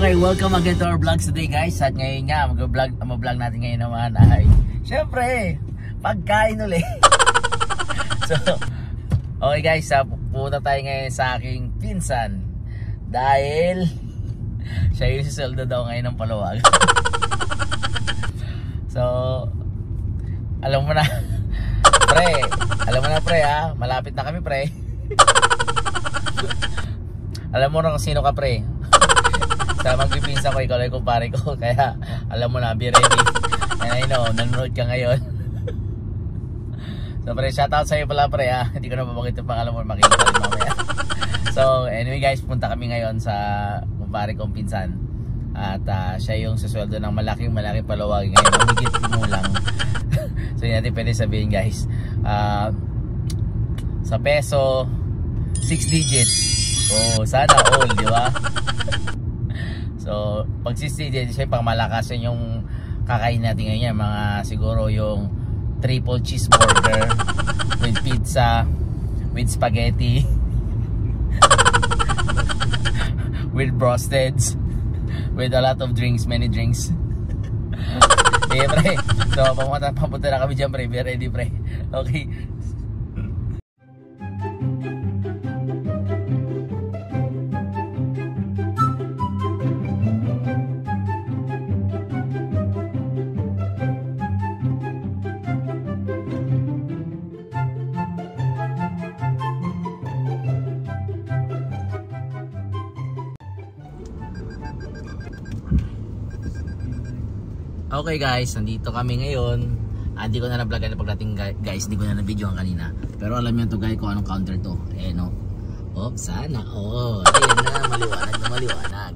Okay, welcome again to our vlogs today guys. At ngayon nga, mag-vlog natin ngayon naman ay syempre, pagkain ulit. So, okay guys, pupunta tayo ngayon sa aking pinsan. Dahil siya yung suseldo daw ngayon ng Paluwag. So, alam mo na pre ha, malapit na kami pre. Alam mo na kung sino ka pre. Sa magpipinsa ko, ikaw lang yung kumpare ko. Kaya alam mo na, be ready. And I know, nanonood ka ngayon. So pre, shoutout sa'yo pala pre ha. Hindi ko na mabagit yung pangalan mo, makikita rin mamaya. So anyway guys, punta kami ngayon sa kumpare kong pinsan. At siya yung susweldo ng malaking Paluwag ngayon. Humigit kumulang. So hindi natin pwede sabihin guys. Sa peso, 6 digits. Oh, sana all, di ba? So, pag 6 digits, siya pang malakasan yung kakain natin ngayon. Mga siguro yung triple cheeseburger with pizza, with spaghetti, with brosteds, with a lot of drinks, many drinks. Okay pre, so papunta na kami dyan pre, be ready pre. Okay. Okay guys, nandito kami ngayon. Hindi ko na na-vlogan na pagdating guys, hindi ko na na-video ang kanina. Pero alam niyo to guys kung anong counter to. Eh no. Oh, sana. Oh, ayun na, maliwanag.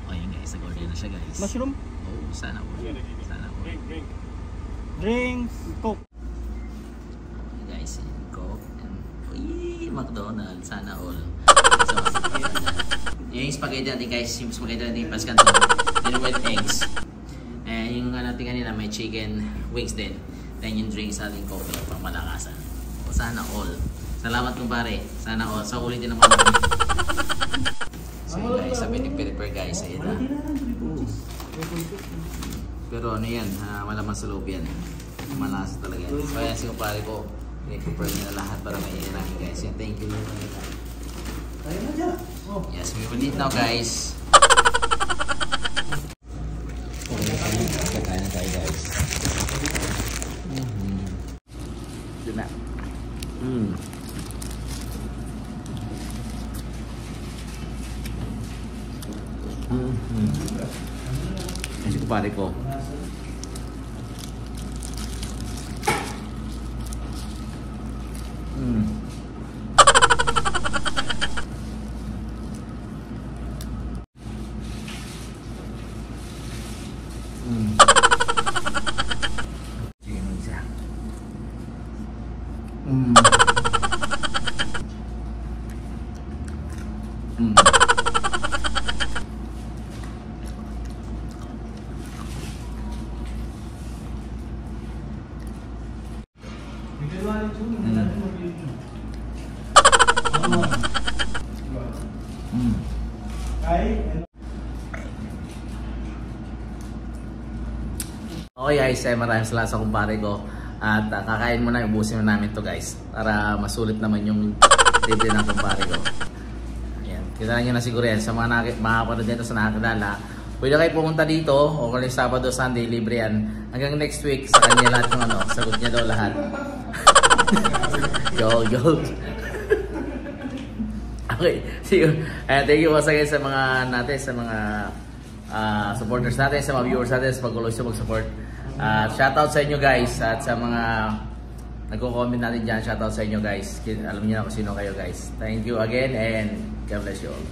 Oh, yun guys, nag-order na siya guys. Mushroom? Oh, sana po. Sana po. Drinks, Coke. Okay guys, Coke and McDonald's, sana all. Yung spaghetti natin guys, yung spaghetti natin pas kanto, then with eggs. Yung natin kanina may chicken wings din. Then yung drinks natin Coke pang malakasan. O sana all. Salamat kumpare. Sana all. So ulitin naman natin. So yun guys, sabi ni prepare guys. Ayun na. Pero ano yan, malaman sa loob yan. Malasa talaga yan. So yan si kumpare ko. I-prepare niya na lahat para may namin guys. Yan, thank you. Yes, we will eat now guys. Kakain na tayo guys. Doon na. Kasi kumpare ko. Okay guys, maraming salamat sa kumpare ko. At kakain muna, ubusin mo namin to guys. Para masulit naman yung libre ng kumpare ko. Ayan, kita nyo na siguro yan. Sa mga makapanood dito sa nakakilala, pwede kayo pumunta dito o kung Sabado, Sunday, libre yan. Hanggang next week, sa kanya lahat ng sagot niya daw lahat. Go. Okay, see you. Thank you once again sa mga natin, sa mga supporters natin, sa mga viewers natin, sa pag-uloy sa mag-support. Shoutout sa inyo guys at sa mga nagko-comment natin dyan, shoutout sa inyo guys. Alam niyo na kung sino kayo guys. Thank you again and God bless you all.